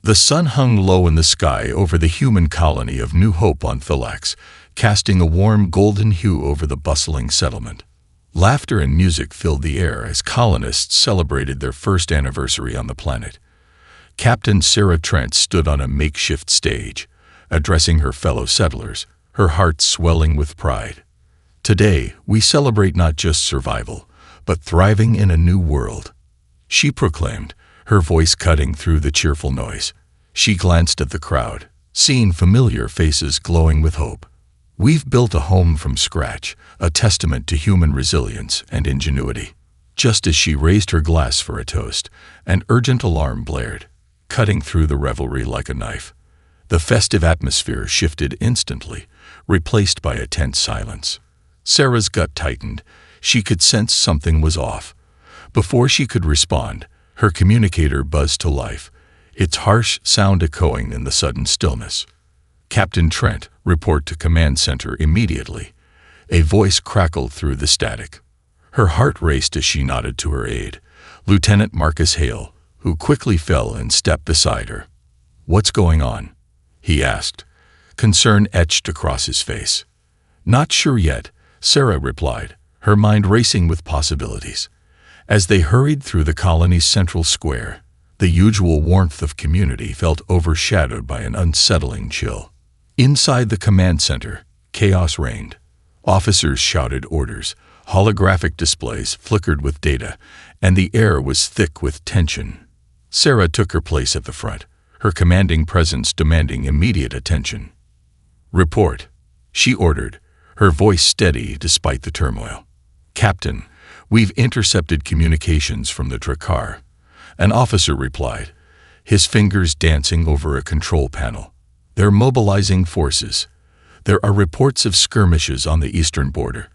The sun hung low in the sky over the human colony of New Hope on Thalax, casting a warm golden hue over the bustling settlement. Laughter and music filled the air as colonists celebrated their first anniversary on the planet. Captain Sarah Trent stood on a makeshift stage, addressing her fellow settlers, her heart swelling with pride. "Today, we celebrate not just survival, but thriving in a new world," she proclaimed, her voice cutting through the cheerful noise. She glanced at the crowd, seeing familiar faces glowing with hope. "We've built a home from scratch, a testament to human resilience and ingenuity." Just as she raised her glass for a toast, an urgent alarm blared, cutting through the revelry like a knife. The festive atmosphere shifted instantly, replaced by a tense silence. Sarah's gut tightened. She could sense something was off. Before she could respond, her communicator buzzed to life, its harsh sound echoing in the sudden stillness. "Captain Trent, report to Command Center immediately." A voice crackled through the static. Her heart raced as she nodded to her aide, Lieutenant Marcus Hale, who quickly fell and stepped beside her. "What's going on?" he asked, concern etched across his face. "Not sure yet," Sarah replied, her mind racing with possibilities. As they hurried through the colony's central square, the usual warmth of community felt overshadowed by an unsettling chill. Inside the command center, chaos reigned. Officers shouted orders, holographic displays flickered with data, and the air was thick with tension. Sarah took her place at the front, her commanding presence demanding immediate attention. "Report," she ordered, her voice steady despite the turmoil. "Captain, we've intercepted communications from the Drakkar," an officer replied, his fingers dancing over a control panel. "They're mobilizing forces. There are reports of skirmishes on the eastern border,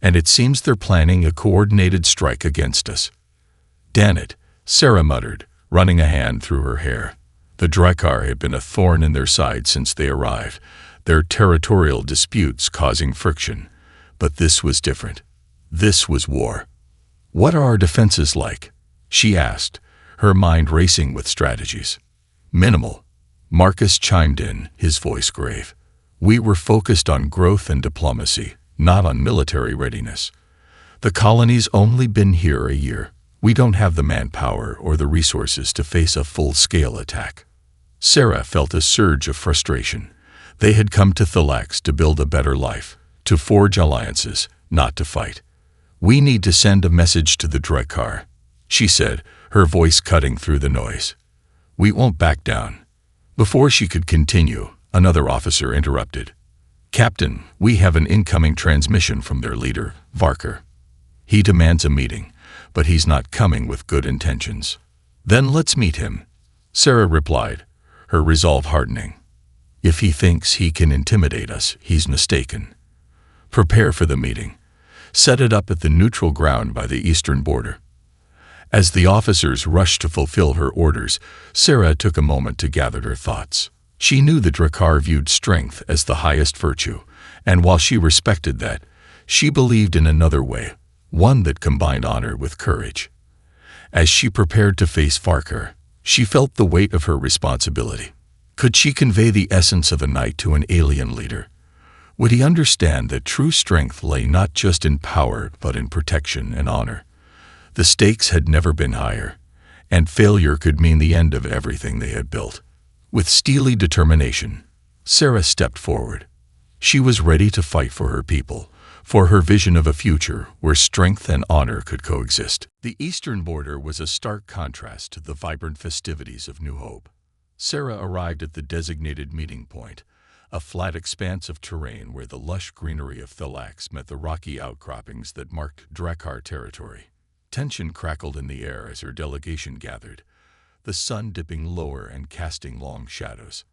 and it seems they're planning a coordinated strike against us." "Damn it," Sarah muttered, running a hand through her hair. The Drakkar had been a thorn in their side since they arrived, their territorial disputes causing friction. But this was different. This was war. "What are our defenses like?" she asked, her mind racing with strategies. "Minimal," Marcus chimed in, his voice grave. "We were focused on growth and diplomacy, not on military readiness. The colony's only been here a year. We don't have the manpower or the resources to face a full-scale attack." Sarah felt a surge of frustration. They had come to Thalax to build a better life, to forge alliances, not to fight. "We need to send a message to the Drakkar," she said, her voice cutting through the noise. "We won't back down." Before she could continue, another officer interrupted. "Captain, we have an incoming transmission from their leader, Varker. He demands a meeting, but he's not coming with good intentions." "Then let's meet him," Sarah replied, her resolve hardening. "If he thinks he can intimidate us, he's mistaken. Prepare for the meeting. Set it up at the neutral ground by the eastern border." As the officers rushed to fulfill her orders, Sarah took a moment to gather her thoughts. She knew the Drakkar viewed strength as the highest virtue, and while she respected that, she believed in another way, one that combined honor with courage. As she prepared to face Varker, she felt the weight of her responsibility. Could she convey the essence of a knight to an alien leader? Would he understand that true strength lay not just in power but in protection and honor? The stakes had never been higher, and failure could mean the end of everything they had built. With steely determination, Sarah stepped forward. She was ready to fight for her people, for her vision of a future where strength and honor could coexist. The eastern border was a stark contrast to the vibrant festivities of New Hope. Sarah arrived at the designated meeting point, a flat expanse of terrain where the lush greenery of Thalax met the rocky outcroppings that marked Drakkar territory. Tension crackled in the air as her delegation gathered, the sun dipping lower and casting long shadows.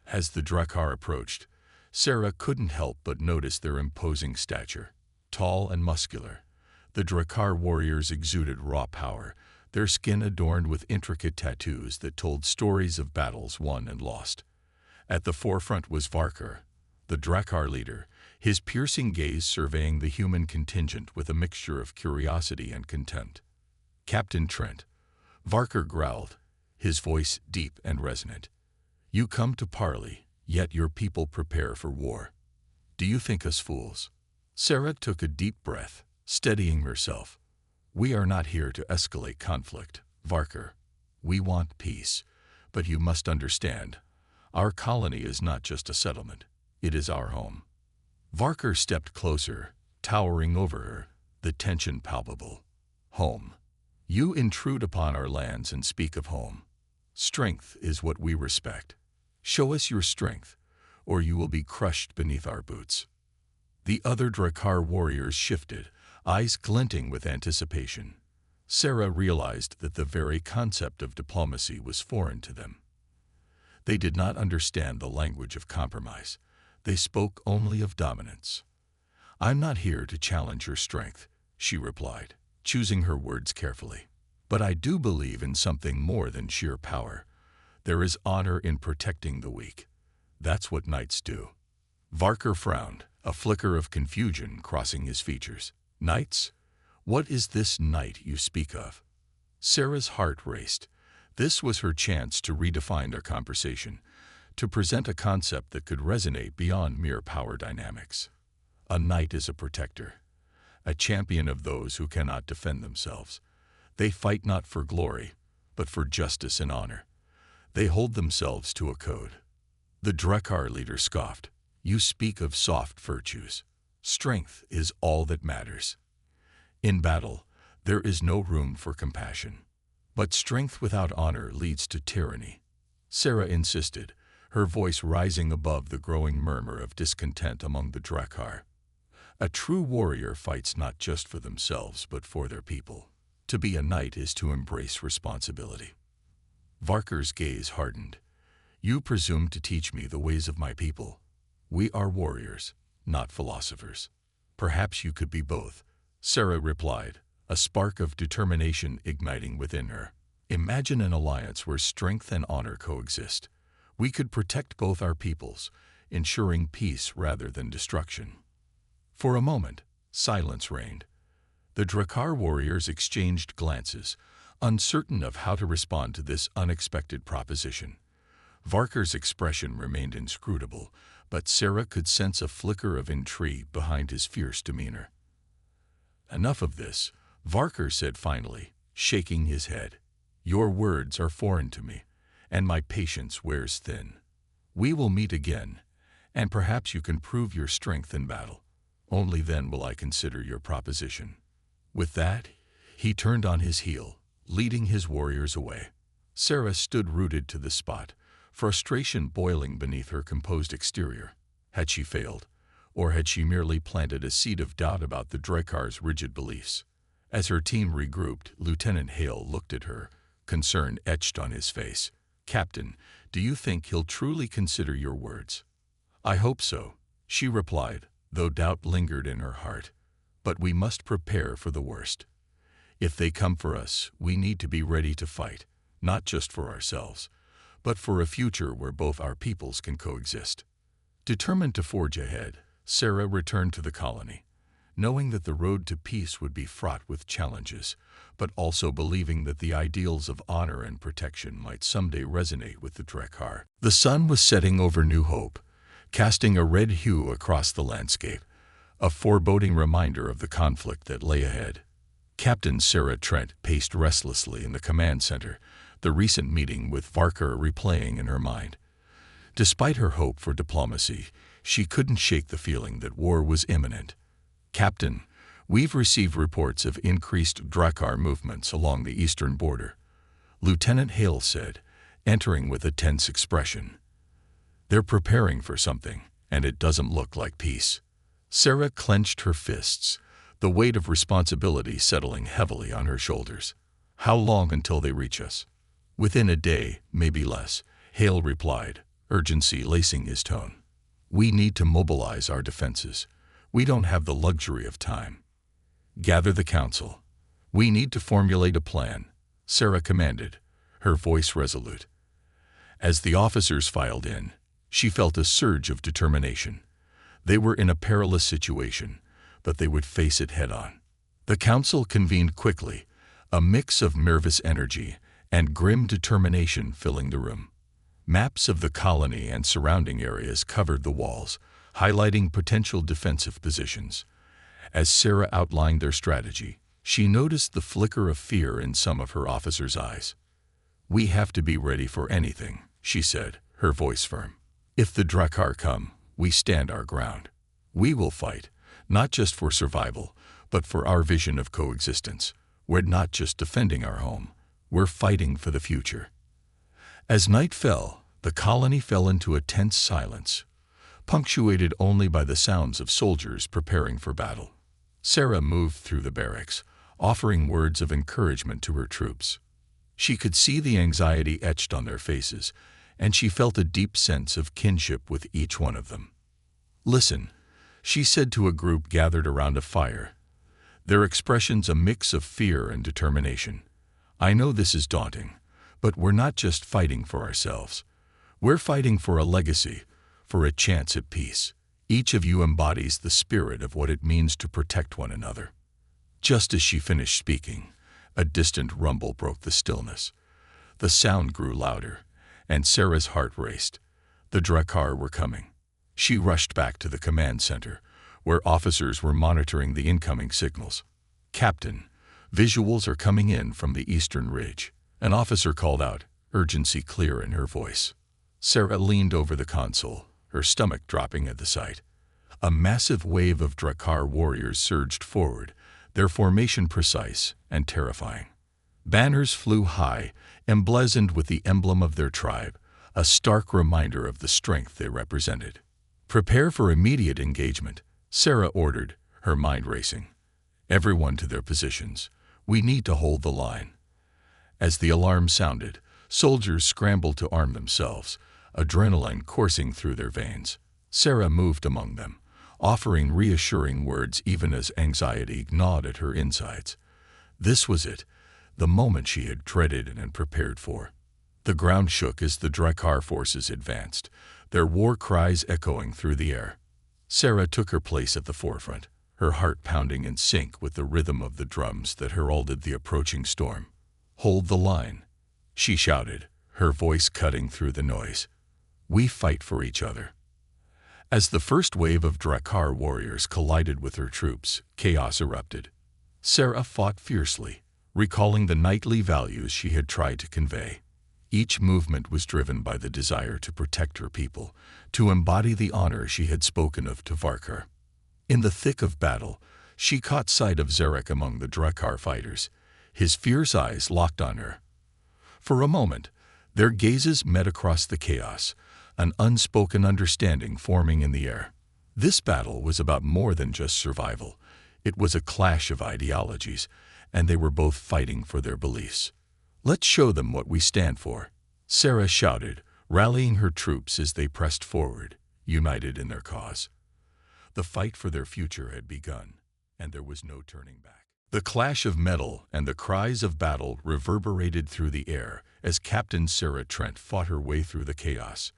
As the Drakkar approached, Sarah couldn't help but notice their imposing stature. Tall and muscular, the Drakkar warriors exuded raw power, their skin adorned with intricate tattoos that told stories of battles won and lost. At the forefront was Varker, the Drakkar leader, his piercing gaze surveying the human contingent with a mixture of curiosity and contempt. "Captain Trent," Varker growled, his voice deep and resonant. "You come to parley, yet your people prepare for war. Do you think us fools?" Sarah took a deep breath, steadying herself. "We are not here to escalate conflict, Varker. We want peace, but you must understand, our colony is not just a settlement, it is our home." Varker stepped closer, towering over her, the tension palpable. "Home. You intrude upon our lands and speak of home. Strength is what we respect. Show us your strength, or you will be crushed beneath our boots." The other Drakkar warriors shifted, eyes glinting with anticipation. Sarah realized that the very concept of diplomacy was foreign to them. They did not understand the language of compromise. They spoke only of dominance. "I'm not here to challenge your strength," she replied, choosing her words carefully. "But I do believe in something more than sheer power. There is honor in protecting the weak. That's what knights do." Varker frowned, a flicker of confusion crossing his features. "Knights? What is this knight you speak of?" Sarah's heart raced. This was her chance to redefine their conversation, to present a concept that could resonate beyond mere power dynamics. A knight is a protector, a champion of those who cannot defend themselves. They fight not for glory, but for justice and honor. They hold themselves to a code. The Drakkar leader scoffed. "You speak of soft virtues. Strength is all that matters. In battle, there is no room for compassion. But strength without honor leads to tyranny." Sarah insisted, her voice rising above the growing murmur of discontent among the Drakkar. "A true warrior fights not just for themselves, but for their people. To be a knight is to embrace responsibility." Varker's gaze hardened. "You presume to teach me the ways of my people. We are warriors, not philosophers." "Perhaps you could be both," Sarah replied, a spark of determination igniting within her. "Imagine an alliance where strength and honor coexist. We could protect both our peoples, ensuring peace rather than destruction." For a moment, silence reigned. The Drakkar warriors exchanged glances, uncertain of how to respond to this unexpected proposition. Varker's expression remained inscrutable, but Sarah could sense a flicker of intrigue behind his fierce demeanor. "Enough of this," Varker said finally, shaking his head. "Your words are foreign to me, and my patience wears thin. We will meet again, and perhaps you can prove your strength in battle. Only then will I consider your proposition." With that, he turned on his heel, leading his warriors away. Sarah stood rooted to the spot, frustration boiling beneath her composed exterior. Had she failed, or had she merely planted a seed of doubt about the Drakkar's rigid beliefs? As her team regrouped, Lieutenant Hale looked at her, concern etched on his face. "Captain, do you think he'll truly consider your words?" "I hope so," she replied, though doubt lingered in her heart. "But we must prepare for the worst. If they come for us, we need to be ready to fight, not just for ourselves, but for a future where both our peoples can coexist." Determined to forge ahead, Sarah returned to the colony, knowing that the road to peace would be fraught with challenges, but also believing that the ideals of honor and protection might someday resonate with the Drakkar. The sun was setting over New Hope, casting a red hue across the landscape, a foreboding reminder of the conflict that lay ahead. Captain Sarah Trent paced restlessly in the command center, the recent meeting with Varker replaying in her mind. Despite her hope for diplomacy, she couldn't shake the feeling that war was imminent. "Captain, we've received reports of increased Drakkar movements along the eastern border," Lieutenant Hale said, entering with a tense expression. "They're preparing for something, and it doesn't look like peace." Sarah clenched her fists, the weight of responsibility settling heavily on her shoulders. "How long until they reach us?" "Within a day, maybe less," Hale replied, urgency lacing his tone. "We need to mobilize our defenses. We don't have the luxury of time." "Gather the council. We need to formulate a plan," Sarah commanded, her voice resolute. As the officers filed in, she felt a surge of determination. They were in a perilous situation, but they would face it head-on. The council convened quickly, a mix of nervous energy and grim determination filling the room. Maps of the colony and surrounding areas covered the walls, highlighting potential defensive positions. As Sarah outlined their strategy, she noticed the flicker of fear in some of her officers' eyes. "We have to be ready for anything," she said, her voice firm. "If the Drakkar come, we stand our ground. We will fight, not just for survival, but for our vision of coexistence. We're not just defending our home, we're fighting for the future." As night fell, the colony fell into a tense silence, punctuated only by the sounds of soldiers preparing for battle. Sarah moved through the barracks, offering words of encouragement to her troops. She could see the anxiety etched on their faces, and she felt a deep sense of kinship with each one of them. "Listen," she said to a group gathered around a fire, their expressions a mix of fear and determination. "I know this is daunting, but we're not just fighting for ourselves. We're fighting for a legacy, for a chance at peace. Each of you embodies the spirit of what it means to protect one another." Just as she finished speaking, a distant rumble broke the stillness. The sound grew louder, and Sarah's heart raced. The Drakkar were coming. She rushed back to the command center, where officers were monitoring the incoming signals. "Captain, visuals are coming in from the eastern ridge," an officer called out, urgency clear in her voice. Sarah leaned over the console, her stomach dropping at the sight. A massive wave of Drakkar warriors surged forward, their formation precise and terrifying. Banners flew high, emblazoned with the emblem of their tribe, a stark reminder of the strength they represented. "Prepare for immediate engagement," Sarah ordered, her mind racing. "Everyone to their positions. We need to hold the line." As the alarm sounded, soldiers scrambled to arm themselves, adrenaline coursing through their veins. Sarah moved among them, offering reassuring words even as anxiety gnawed at her insides. This was it, the moment she had dreaded and prepared for. The ground shook as the Drakkar forces advanced, their war cries echoing through the air. Sarah took her place at the forefront, her heart pounding in sync with the rhythm of the drums that heralded the approaching storm. "Hold the line," she shouted, her voice cutting through the noise. "We fight for each other." As the first wave of Drakkar warriors collided with her troops, chaos erupted. Sarah fought fiercely, recalling the knightly values she had tried to convey. Each movement was driven by the desire to protect her people, to embody the honor she had spoken of to Varkar. In the thick of battle, she caught sight of Zarek among the Drakkar fighters, his fierce eyes locked on her. For a moment, their gazes met across the chaos, an unspoken understanding forming in the air. This battle was about more than just survival. It was a clash of ideologies, and they were both fighting for their beliefs. "Let's show them what we stand for," Sarah shouted, rallying her troops as they pressed forward, united in their cause. The fight for their future had begun, and there was no turning back. The clash of metal and the cries of battle reverberated through the air as Captain Sarah Trent fought her way through the chaos.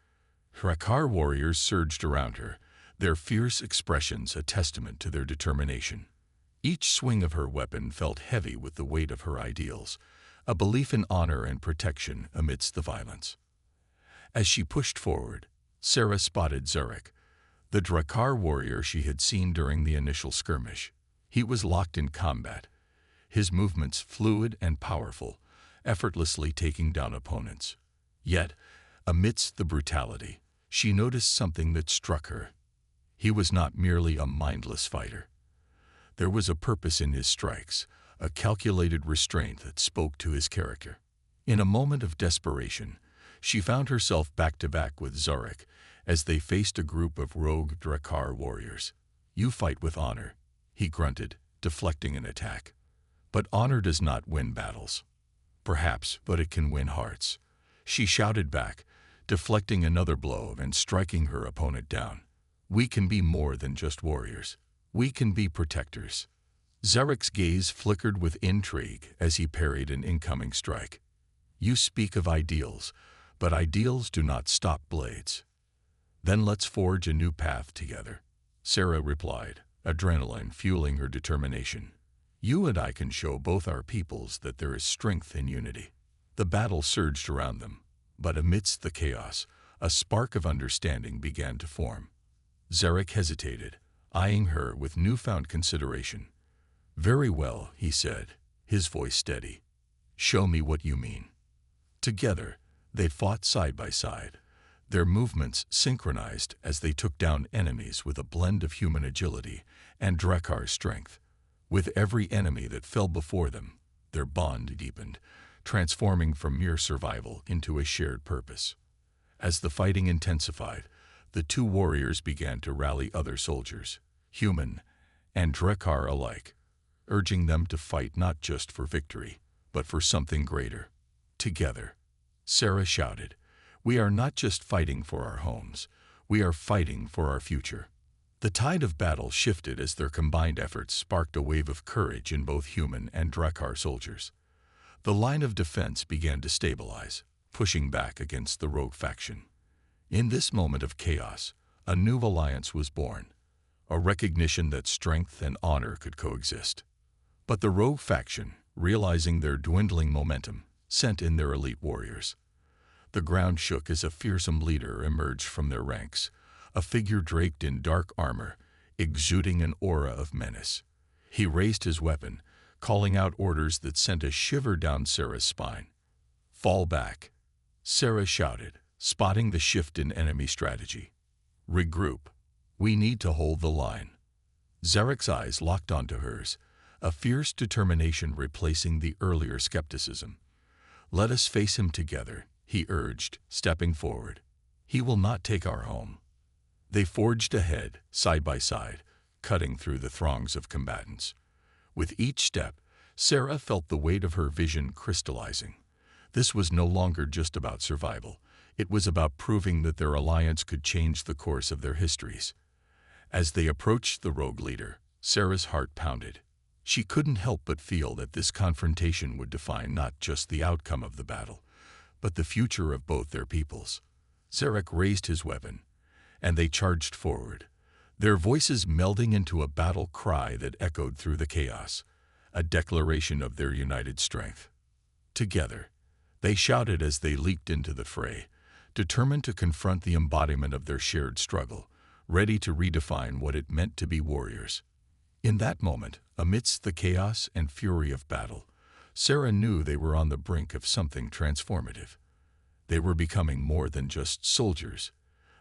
Drakkar warriors surged around her, their fierce expressions a testament to their determination. Each swing of her weapon felt heavy with the weight of her ideals, a belief in honor and protection amidst the violence. As she pushed forward, Sarah spotted Zarek, the Drakkar warrior she had seen during the initial skirmish. He was locked in combat, his movements fluid and powerful, effortlessly taking down opponents. Yet, amidst the brutality, she noticed something that struck her. He was not merely a mindless fighter. There was a purpose in his strikes, a calculated restraint that spoke to his character. In a moment of desperation, she found herself back to back with Zarek as they faced a group of rogue Drakkar warriors. "You fight with honor," he grunted, deflecting an attack. "But honor does not win battles." "Perhaps, but it can win hearts," she shouted back, deflecting another blow and striking her opponent down. "We can be more than just warriors. We can be protectors." Zarek's gaze flickered with intrigue as he parried an incoming strike. "You speak of ideals, but ideals do not stop blades." "Then let's forge a new path together," Sarah replied, adrenaline fueling her determination. "You and I can show both our peoples that there is strength in unity." The battle surged around them, but amidst the chaos, a spark of understanding began to form. Zarek hesitated, eyeing her with newfound consideration. "Very well," he said, his voice steady. "Show me what you mean." Together, they fought side by side, their movements synchronized as they took down enemies with a blend of human agility and Drekkar's strength. With every enemy that fell before them, their bond deepened, transforming from mere survival into a shared purpose. As the fighting intensified, the two warriors began to rally other soldiers, human and Drekkar alike, urging them to fight not just for victory, but for something greater. Together, Sarah shouted, "We are not just fighting for our homes, we are fighting for our future." The tide of battle shifted as their combined efforts sparked a wave of courage in both human and Drekkar soldiers. The line of defense began to stabilize, pushing back against the rogue faction. In this moment of chaos, a new alliance was born, a recognition that strength and honor could coexist. But the rogue faction, realizing their dwindling momentum, sent in their elite warriors. The ground shook as a fearsome leader emerged from their ranks, a figure draped in dark armor, exuding an aura of menace. He raised his weapon, calling out orders that sent a shiver down Sarah's spine. "Fall back," Sarah shouted, spotting the shift in enemy strategy. "Regroup. We need to hold the line." Zarek's eyes locked onto hers, a fierce determination replacing the earlier skepticism. "Let us face him together," he urged, stepping forward. "He will not take our home." They forged ahead, side by side, cutting through the throngs of combatants. With each step, Sarah felt the weight of her vision crystallizing. This was no longer just about survival. It was about proving that their alliance could change the course of their histories. As they approached the rogue leader, Sarah's heart pounded. She couldn't help but feel that this confrontation would define not just the outcome of the battle, but the future of both their peoples. Zarek raised his weapon, and they charged forward, their voices melding into a battle cry that echoed through the chaos, a declaration of their united strength. Together, they shouted as they leaped into the fray, determined to confront the embodiment of their shared struggle, ready to redefine what it meant to be warriors. In that moment, amidst the chaos and fury of battle, Sarah knew they were on the brink of something transformative. They were becoming more than just soldiers.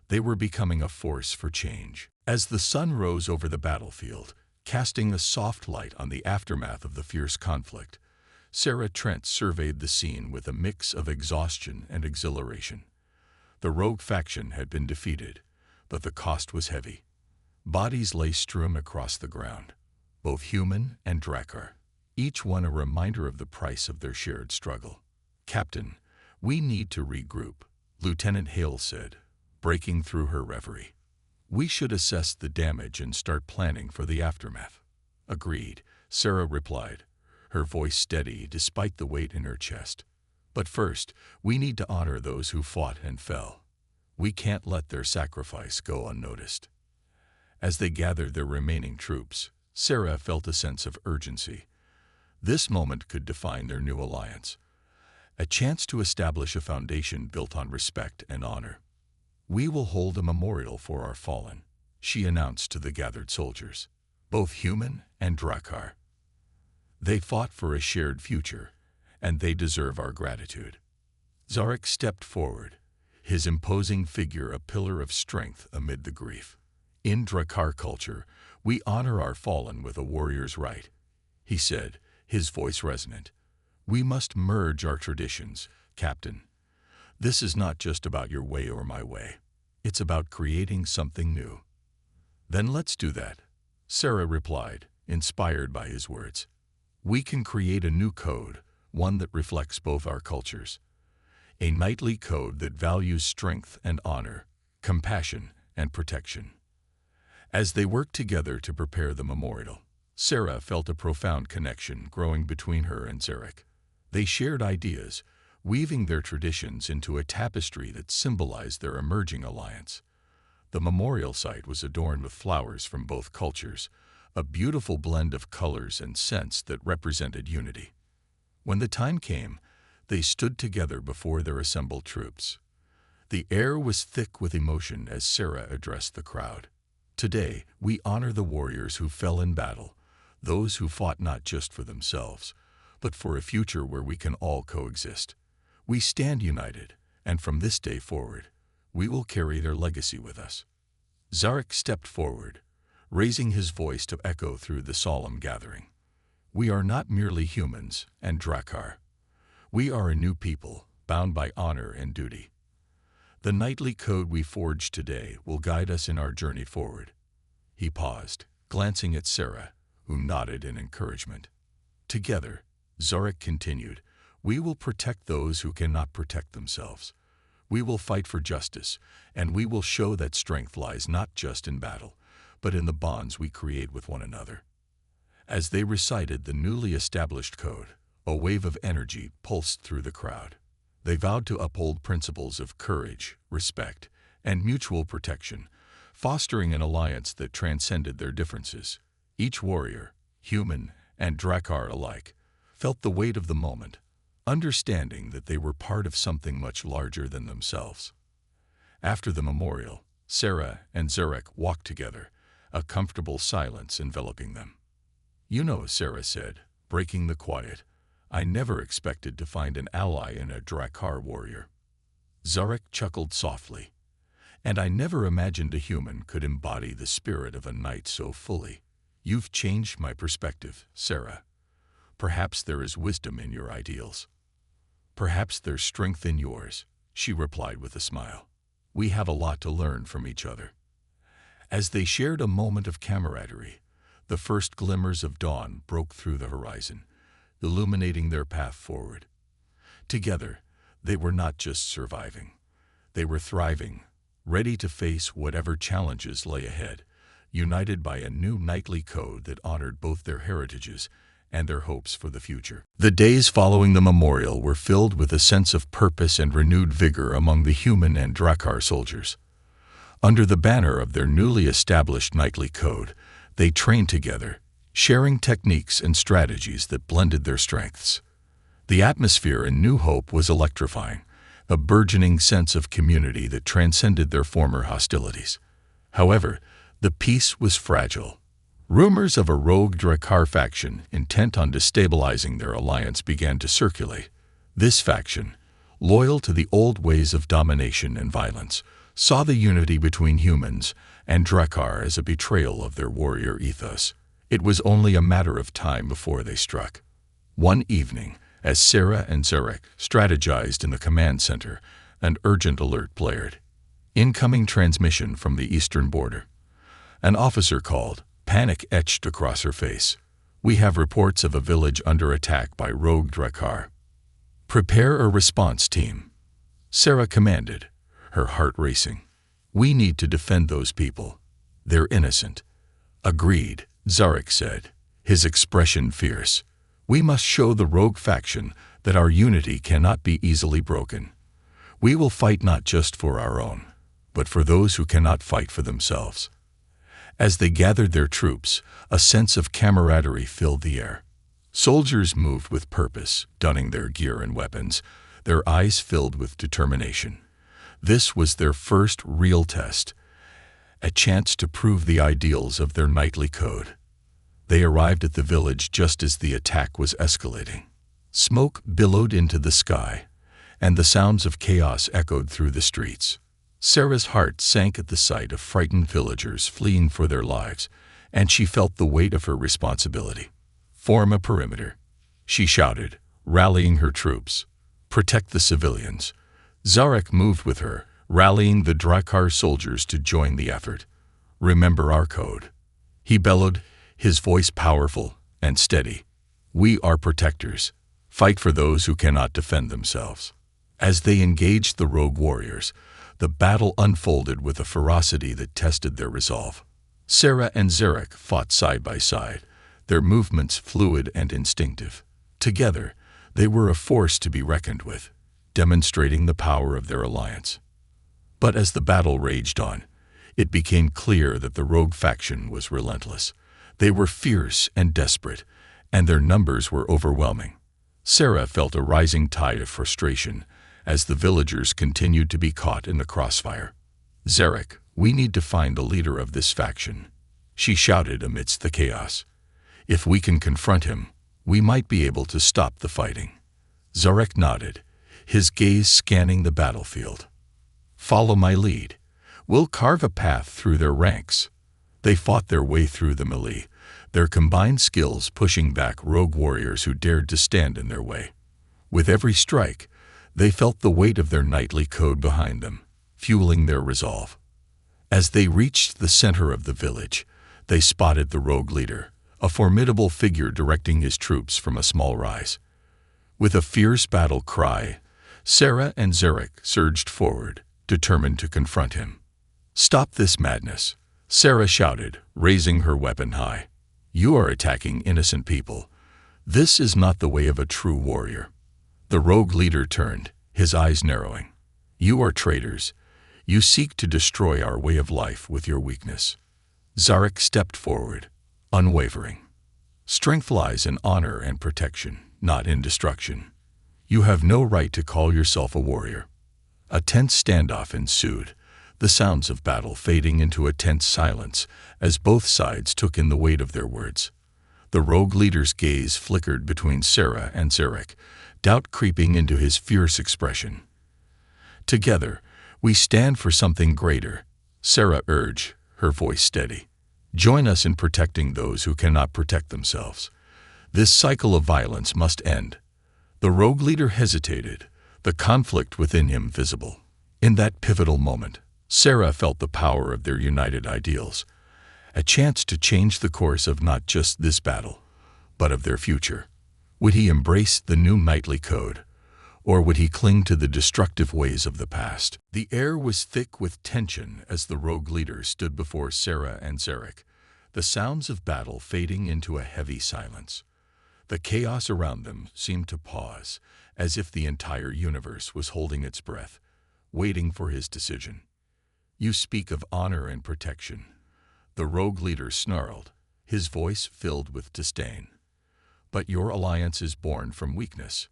They were becoming a force for change. As the sun rose over the battlefield, casting a soft light on the aftermath of the fierce conflict, Sarah Trent surveyed the scene with a mix of exhaustion and exhilaration. The rogue faction had been defeated, but the cost was heavy. Bodies lay strewn across the ground, both human and Drekkar, each one a reminder of the price of their shared struggle. "Captain, we need to regroup," Lieutenant Hale said, breaking through her reverie. "We should assess the damage and start planning for the aftermath." "Agreed," Sarah replied, her voice steady despite the weight in her chest. "But first, we need to honor those who fought and fell. We can't let their sacrifice go unnoticed." As they gathered their remaining troops, Sarah felt a sense of urgency. This moment could define their new alliance, a chance to establish a foundation built on respect and honor. "We will hold a memorial for our fallen," she announced to the gathered soldiers, both human and Drekkar. "They fought for a shared future, and they deserve our gratitude." Zarek stepped forward, his imposing figure a pillar of strength amid the grief. "In Drekkar culture, we honor our fallen with a warrior's right," he said, his voice resonant. "We must merge our traditions, Captain. This is not just about your way or my way. It's about creating something new." "Then let's do that," Sarah replied, inspired by his words. "We can create a new code, one that reflects both our cultures. A knightly code that values strength and honor, compassion and protection." As they worked together to prepare the memorial, Sarah felt a profound connection growing between her and Zarek. They shared ideas, weaving their traditions into a tapestry that symbolized their emerging alliance. The memorial site was adorned with flowers from both cultures, a beautiful blend of colors and scents that represented unity. When the time came, They stood together before their assembled troops. The air was thick with emotion as Sarah addressed the crowd. Today, we honor the warriors who fell in battle, those who fought not just for themselves, but for a future where we can all coexist. We stand united, and from this day forward, we will carry their legacy with us. Zarek stepped forward, raising his voice to echo through the solemn gathering. We are not merely humans and Drakkar. We are a new people, bound by honor and duty. The knightly code we forge today will guide us in our journey forward. He paused, glancing at Sarah, who nodded in encouragement. Together, Zarek continued, we will protect those who cannot protect themselves. We will fight for justice, and we will show that strength lies not just in battle, but in the bonds we create with one another. As they recited the newly established code, a wave of energy pulsed through the crowd. They vowed to uphold principles of courage, respect, and mutual protection, fostering an alliance that transcended their differences. Each warrior, human and Drakkar alike, felt the weight of the moment, understanding that they were part of something much larger than themselves. After the memorial, Sarah and Zarek walked together, a comfortable silence enveloping them. You know, Sarah said, breaking the quiet, I never expected to find an ally in a Drakkar warrior. Zarek chuckled softly, and I never imagined a human could embody the spirit of a knight so fully. You've changed my perspective, Sarah. Perhaps there is wisdom in your ideals. Perhaps there's strength in yours, she replied with a smile. We have a lot to learn from each other. As they shared a moment of camaraderie, the first glimmers of dawn broke through the horizon, illuminating their path forward. Together, they were not just surviving. They were thriving, ready to face whatever challenges lay ahead, united by a new knightly code that honored both their heritages and their hopes for the future. The days following the memorial were filled with a sense of purpose and renewed vigor among the human and Drakkar soldiers. Under the banner of their newly established knightly code, they trained together, sharing techniques and strategies that blended their strengths. The atmosphere in New Hope was electrifying, a burgeoning sense of community that transcended their former hostilities. However, the peace was fragile. Rumors of a rogue Drakkar faction intent on destabilizing their alliance began to circulate. This faction, loyal to the old ways of domination and violence, saw the unity between humans and Drakkar as a betrayal of their warrior ethos. It was only a matter of time before they struck. One evening, as Sarah and Zarek strategized in the command center, an urgent alert blared. Incoming transmission from the eastern border. An officer called, panic etched across her face. We have reports of a village under attack by rogue Drakkar. Prepare a response team, Sarah commanded, her heart racing. We need to defend those people. They're innocent. Agreed, Zarek said, his expression fierce. We must show the rogue faction that our unity cannot be easily broken. We will fight not just for our own, but for those who cannot fight for themselves. As they gathered their troops, a sense of camaraderie filled the air. Soldiers moved with purpose, donning their gear and weapons, their eyes filled with determination. This was their first real test, a chance to prove the ideals of their knightly code. They arrived at the village just as the attack was escalating. Smoke billowed into the sky, and the sounds of chaos echoed through the streets. Sarah's heart sank at the sight of frightened villagers fleeing for their lives, and she felt the weight of her responsibility. Form a perimeter, she shouted, rallying her troops. Protect the civilians. Zarek moved with her, rallying the Drakkar soldiers to join the effort. Remember our code, he bellowed, his voice powerful and steady. We are protectors. Fight for those who cannot defend themselves. As they engaged the rogue warriors, the battle unfolded with a ferocity that tested their resolve. Sarah and Zarek fought side by side, their movements fluid and instinctive. Together, they were a force to be reckoned with, demonstrating the power of their alliance. But as the battle raged on, it became clear that the rogue faction was relentless. They were fierce and desperate, and their numbers were overwhelming. Sarah felt a rising tide of frustration as the villagers continued to be caught in the crossfire. "Zarek, we need to find the leader of this faction," she shouted amidst the chaos. "If we can confront him, we might be able to stop the fighting." Zarek nodded, his gaze scanning the battlefield. "Follow my lead. We'll carve a path through their ranks." They fought their way through the melee, their combined skills pushing back rogue warriors who dared to stand in their way. With every strike, they felt the weight of their knightly code behind them, fueling their resolve. As they reached the center of the village, they spotted the rogue leader, a formidable figure directing his troops from a small rise. With a fierce battle cry, Sarah and Zarek surged forward, determined to confront him. "Stop this madness," Sarah shouted, raising her weapon high. "You are attacking innocent people. This is not the way of a true warrior." The rogue leader turned, his eyes narrowing. "You are traitors. You seek to destroy our way of life with your weakness." Zarek stepped forward, unwavering. "Strength lies in honor and protection, not in destruction. You have no right to call yourself a warrior." A tense standoff ensued, the sounds of battle fading into a tense silence as both sides took in the weight of their words. The rogue leader's gaze flickered between Sarah and Zarek, doubt creeping into his fierce expression. "Together, we stand for something greater," Sarah urged, her voice steady. "Join us in protecting those who cannot protect themselves. This cycle of violence must end." The rogue leader hesitated, the conflict within him visible. In that pivotal moment, Sarah felt the power of their united ideals, a chance to change the course of not just this battle, but of their future. Would he embrace the new knightly code, or would he cling to the destructive ways of the past? The air was thick with tension as the rogue leader stood before Sarah and Zarek, the sounds of battle fading into a heavy silence. The chaos around them seemed to pause, as if the entire universe was holding its breath, waiting for his decision. "You speak of honor and protection," the rogue leader snarled, his voice filled with disdain. "But your alliance is born from weakness.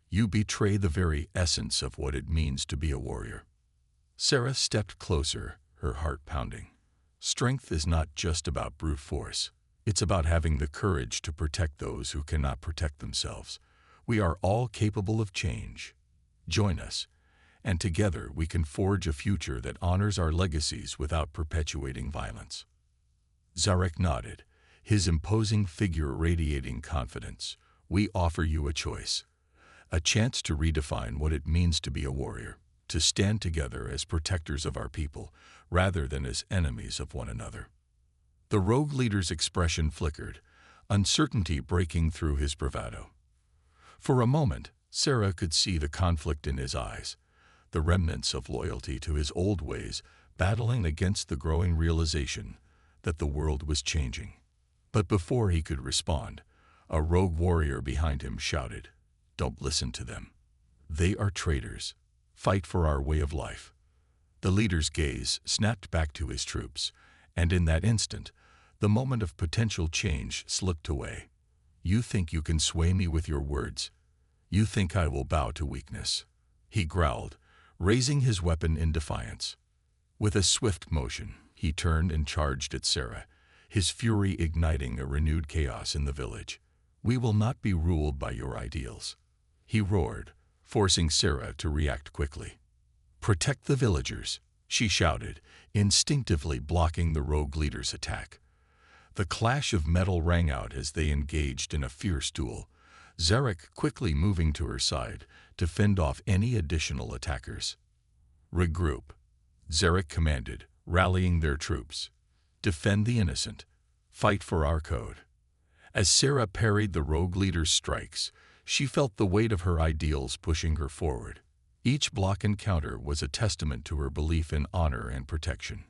You betray the very essence of what it means to be a warrior." Sarah stepped closer, her heart pounding. "Strength is not just about brute force. It's about having the courage to protect those who cannot protect themselves. We are all capable of change. Join us, and together we can forge a future that honors our legacies without perpetuating violence." Zarek nodded, his imposing figure radiating confidence. "We offer you a choice. A chance to redefine what it means to be a warrior, to stand together as protectors of our people, rather than as enemies of one another." The rogue leader's expression flickered, uncertainty breaking through his bravado. For a moment, Sarah could see the conflict in his eyes, the remnants of loyalty to his old ways battling against the growing realization that the world was changing. But before he could respond, a rogue warrior behind him shouted, "Don't listen to them. They are traitors. Fight for our way of life." The leader's gaze snapped back to his troops, and in that instant, the moment of potential change slipped away. "You think you can sway me with your words? You think I will bow to weakness?" he growled, raising his weapon in defiance. With a swift motion, he turned and charged at Sarah, his fury igniting a renewed chaos in the village. "We will not be ruled by your ideals," he roared, forcing Sarah to react quickly. "Protect the villagers," she shouted, instinctively blocking the rogue leader's attack. The clash of metal rang out as they engaged in a fierce duel, Zarek quickly moving to her side to fend off any additional attackers. "Regroup," Zarek commanded, rallying their troops. "Defend the innocent. Fight for our code." As Sarah parried the rogue leader's strikes, she felt the weight of her ideals pushing her forward. Each block and counter was a testament to her belief in honor and protection.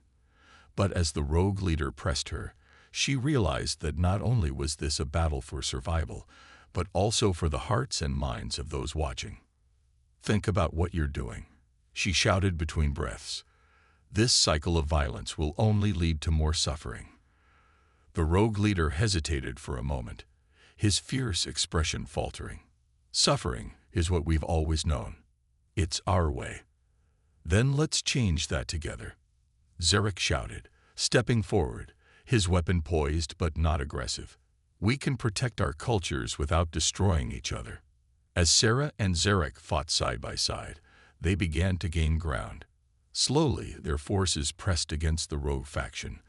But as the rogue leader pressed her, she realized that not only was this a battle for survival, but also for the hearts and minds of those watching. "Think about what you're doing," she shouted between breaths. "This cycle of violence will only lead to more suffering." The rogue leader hesitated for a moment, his fierce expression faltering. Suffering is what we've always known. It's our way. Then let's change that together. Zarek shouted, stepping forward, his weapon poised but not aggressive. We can protect our cultures without destroying each other. As Sarah and Zarek fought side by side, they began to gain ground. Slowly, their forces pressed against the rogue faction,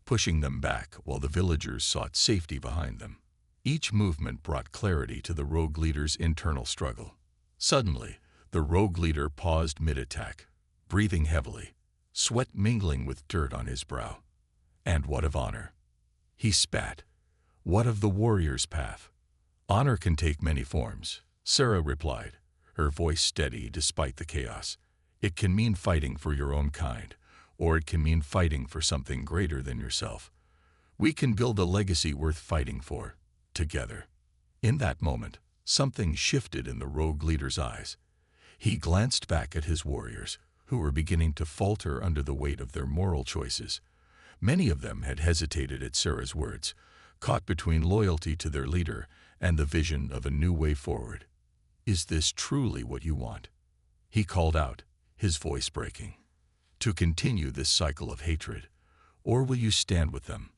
pushing them back while the villagers sought safety behind them. Each movement brought clarity to the rogue leader's internal struggle. Suddenly, the rogue leader paused mid-attack, breathing heavily, sweat mingling with dirt on his brow. And what of honor? He spat. What of the warrior's path? Honor can take many forms, Sarah replied, her voice steady despite the chaos. It can mean fighting for your own kind, or it can mean fighting for something greater than yourself. We can build a legacy worth fighting for, together. In that moment, something shifted in the rogue leader's eyes. He glanced back at his warriors, who were beginning to falter under the weight of their moral choices. Many of them had hesitated at Sarah's words, caught between loyalty to their leader and the vision of a new way forward. Is this truly what you want? He called out, his voice breaking. To continue this cycle of hatred, or will you stand with them?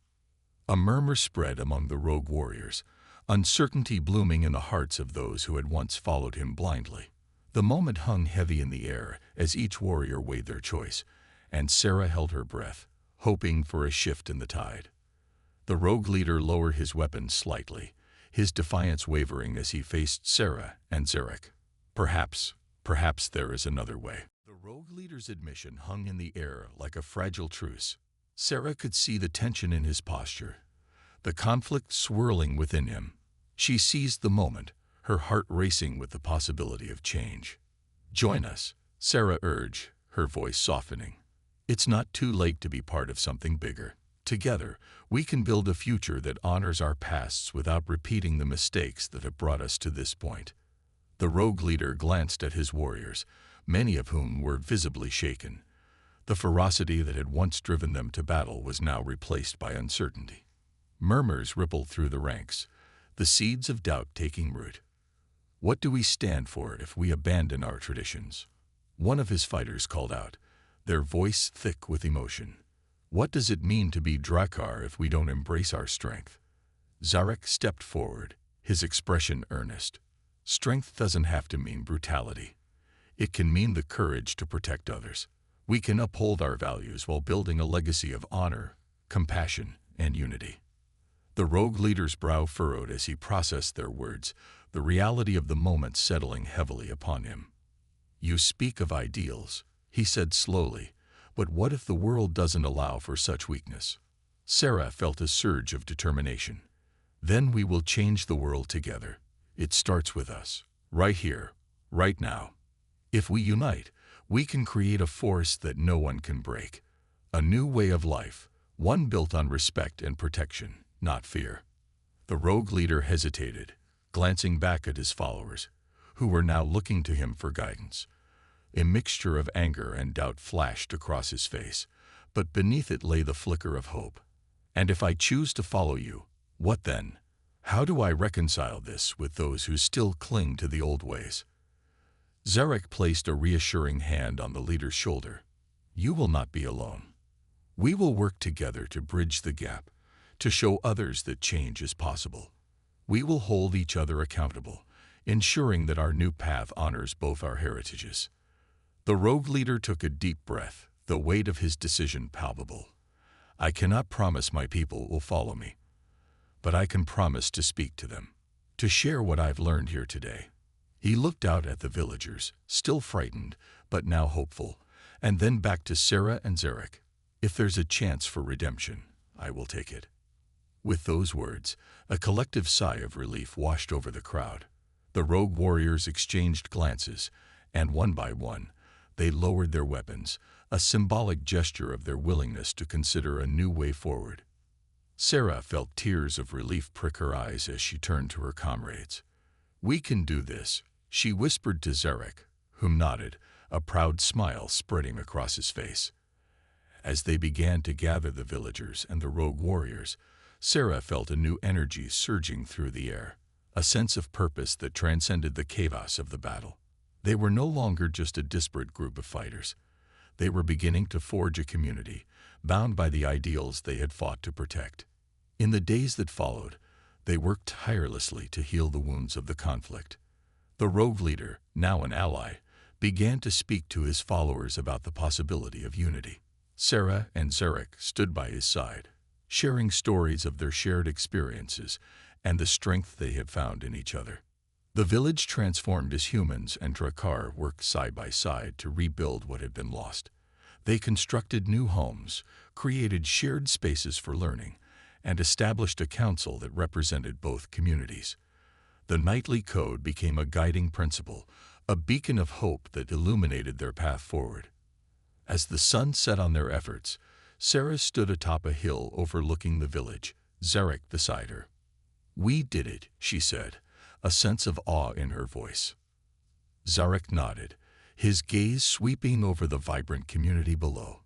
A murmur spread among the rogue warriors, uncertainty blooming in the hearts of those who had once followed him blindly. The moment hung heavy in the air as each warrior weighed their choice, and Sarah held her breath, hoping for a shift in the tide. The rogue leader lowered his weapon slightly, his defiance wavering as he faced Sarah and Zarek. Perhaps there is another way. The rogue leader's admission hung in the air like a fragile truce. Sarah could see the tension in his posture, the conflict swirling within him. She seized the moment, her heart racing with the possibility of change. Join us, Sarah urged, her voice softening. It's not too late to be part of something bigger. Together, we can build a future that honors our pasts without repeating the mistakes that have brought us to this point. The rogue leader glanced at his warriors, many of whom were visibly shaken. The ferocity that had once driven them to battle was now replaced by uncertainty. Murmurs rippled through the ranks, the seeds of doubt taking root. What do we stand for if we abandon our traditions? One of his fighters called out, their voice thick with emotion. What does it mean to be Drakkar if we don't embrace our strength? Zarek stepped forward, his expression earnest. Strength doesn't have to mean brutality. It can mean the courage to protect others. We can uphold our values while building a legacy of honor, compassion, and unity. The rogue leader's brow furrowed as he processed their words, the reality of the moment settling heavily upon him. You speak of ideals, he said slowly, but what if the world doesn't allow for such weakness? Sarah felt a surge of determination. Then we will change the world together. It starts with us, right here, right now. If we unite, we can create a force that no one can break. A new way of life, one built on respect and protection, not fear. The rogue leader hesitated, glancing back at his followers, who were now looking to him for guidance. A mixture of anger and doubt flashed across his face, but beneath it lay the flicker of hope. And if I choose to follow you, what then? How do I reconcile this with those who still cling to the old ways? Zarek placed a reassuring hand on the leader's shoulder. You will not be alone. We will work together to bridge the gap, to show others that change is possible. We will hold each other accountable, ensuring that our new path honors both our heritages. The rogue leader took a deep breath, the weight of his decision palpable. I cannot promise my people will follow me, but I can promise to speak to them, to share what I've learned here today. He looked out at the villagers, still frightened, but now hopeful, and then back to Sarah and Zarek. If there's a chance for redemption, I will take it. With those words, a collective sigh of relief washed over the crowd. The rogue warriors exchanged glances, and one by one, they lowered their weapons, a symbolic gesture of their willingness to consider a new way forward. Sarah felt tears of relief prick her eyes as she turned to her comrades. We can do this, she whispered to Zarek, whom nodded, a proud smile spreading across his face. As they began to gather the villagers and the rogue warriors, Sarah felt a new energy surging through the air, a sense of purpose that transcended the chaos of the battle. They were no longer just a disparate group of fighters. They were beginning to forge a community, bound by the ideals they had fought to protect. In the days that followed, they worked tirelessly to heal the wounds of the conflict. The rogue leader, now an ally, began to speak to his followers about the possibility of unity. Sarah and Zarek stood by his side, sharing stories of their shared experiences and the strength they had found in each other. The village transformed as humans and Drakkar worked side by side to rebuild what had been lost. They constructed new homes, created shared spaces for learning, and established a council that represented both communities. The knightly code became a guiding principle, a beacon of hope that illuminated their path forward. As the sun set on their efforts, Sarah stood atop a hill overlooking the village, Zarek beside her. "We did it," she said, a sense of awe in her voice. Zarek nodded, his gaze sweeping over the vibrant community below.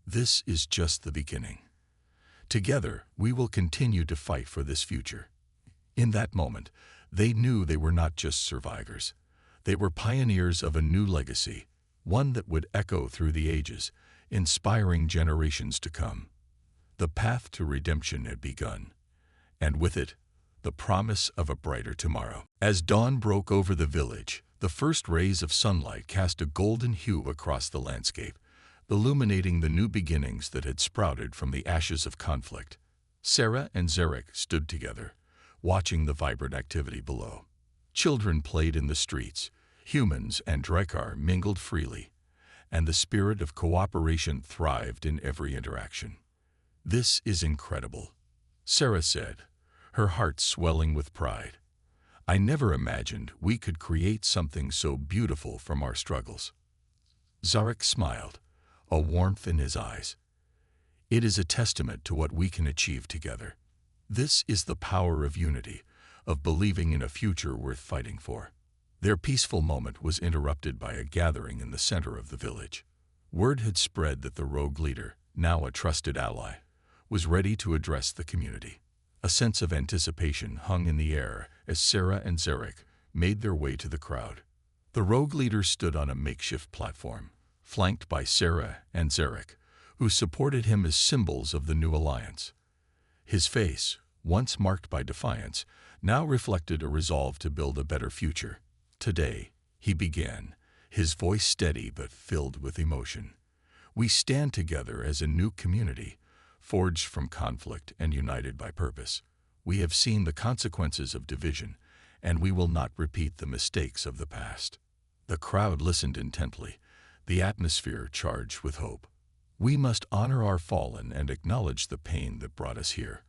"This is just the beginning. Together, we will continue to fight for this future." In that moment, they knew they were not just survivors. They were pioneers of a new legacy, one that would echo through the ages, inspiring generations to come. The path to redemption had begun, and with it, the promise of a brighter tomorrow. As dawn broke over the village, the first rays of sunlight cast a golden hue across the landscape, illuminating the new beginnings that had sprouted from the ashes of conflict. Sarah and Zarek stood together, watching the vibrant activity below. Children played in the streets, humans and Drakkar mingled freely, and the spirit of cooperation thrived in every interaction. "This is incredible," Sarah said, her heart swelling with pride. "I never imagined we could create something so beautiful from our struggles." Zarek smiled, a warmth in his eyes. "It is a testament to what we can achieve together. This is the power of unity, of believing in a future worth fighting for." Their peaceful moment was interrupted by a gathering in the center of the village. Word had spread that the rogue leader, now a trusted ally, was ready to address the community. A sense of anticipation hung in the air as Sarah and Zarek made their way to the crowd. The rogue leader stood on a makeshift platform, flanked by Sarah and Zarek, who supported him as symbols of the new alliance. His face, once marked by defiance, now reflected a resolve to build a better future. "Today," he began, his voice steady but filled with emotion, "we stand together as a new community, forged from conflict and united by purpose. We have seen the consequences of division, and we will not repeat the mistakes of the past." The crowd listened intently, the atmosphere charged with hope. "We must honor our fallen and acknowledge the pain that brought us here,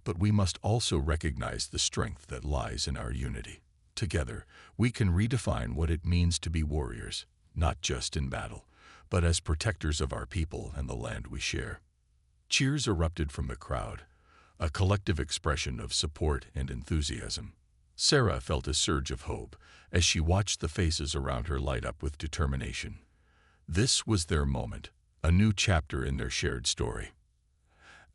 but we must also recognize the strength that lies in our unity. Together, we can redefine what it means to be warriors, not just in battle, but as protectors of our people and the land we share." Cheers erupted from the crowd, a collective expression of support and enthusiasm. Sarah felt a surge of hope as she watched the faces around her light up with determination. This was their moment, a new chapter in their shared story.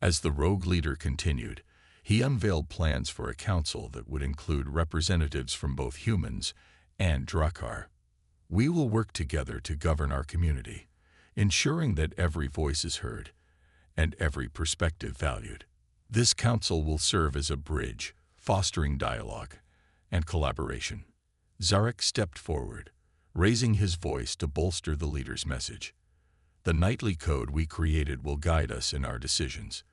As the rogue leader continued, he unveiled plans for a council that would include representatives from both humans and Drakkar. "We will work together to govern our community, ensuring that every voice is heard and every perspective valued. This council will serve as a bridge, fostering dialogue and collaboration." Zarek stepped forward, raising his voice to bolster the leader's message. "The knightly code we created will guide us in our decisions.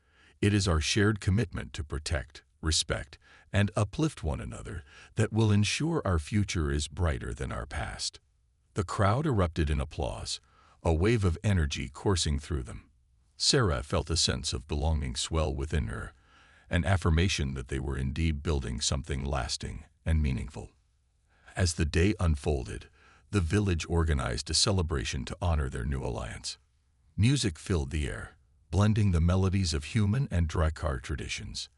It is our shared commitment to protect, respect, and uplift one another that will ensure our future is brighter than our past." The crowd erupted in applause, a wave of energy coursing through them. Sarah felt a sense of belonging swell within her, an affirmation that they were indeed building something lasting and meaningful. As the day unfolded, the village organized a celebration to honor their new alliance. Music filled the air, blending the melodies of human and Drakkar traditions.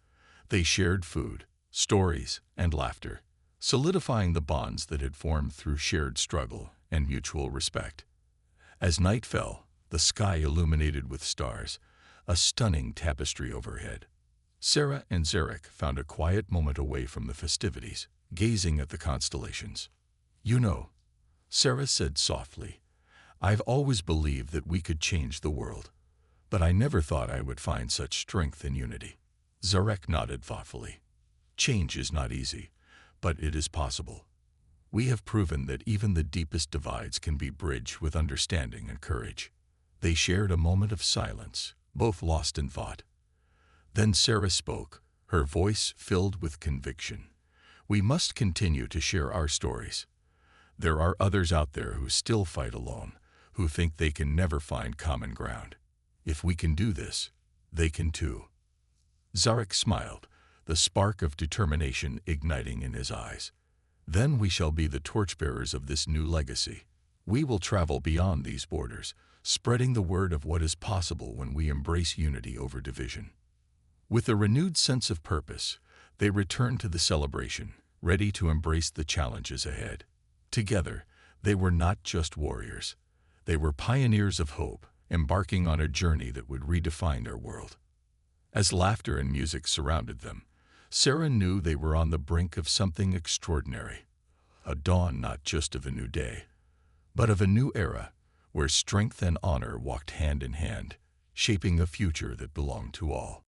They shared food, stories, and laughter, solidifying the bonds that had formed through shared struggle and mutual respect. As night fell, the sky illuminated with stars, a stunning tapestry overhead. Sarah and Zarek found a quiet moment away from the festivities, gazing at the constellations. "You know," Sarah said softly, "I've always believed that we could change the world, but I never thought I would find such strength and unity." Zarek nodded thoughtfully. "Change is not easy, but it is possible. We have proven that even the deepest divides can be bridged with understanding and courage." They shared a moment of silence, both lost in thought. Then Sarah spoke, her voice filled with conviction. "We must continue to share our stories. There are others out there who still fight alone, who think they can never find common ground. If we can do this, they can too." Zarek smiled, the spark of determination igniting in his eyes. "Then we shall be the torchbearers of this new legacy. We will travel beyond these borders, spreading the word of what is possible when we embrace unity over division." With a renewed sense of purpose, they returned to the celebration, ready to embrace the challenges ahead. Together, they were not just warriors. They were pioneers of hope, embarking on a journey that would redefine our world. As laughter and music surrounded them, Sarah knew they were on the brink of something extraordinary. A dawn not just of a new day, but of a new era, where strength and honor walked hand in hand, shaping a future that belonged to all.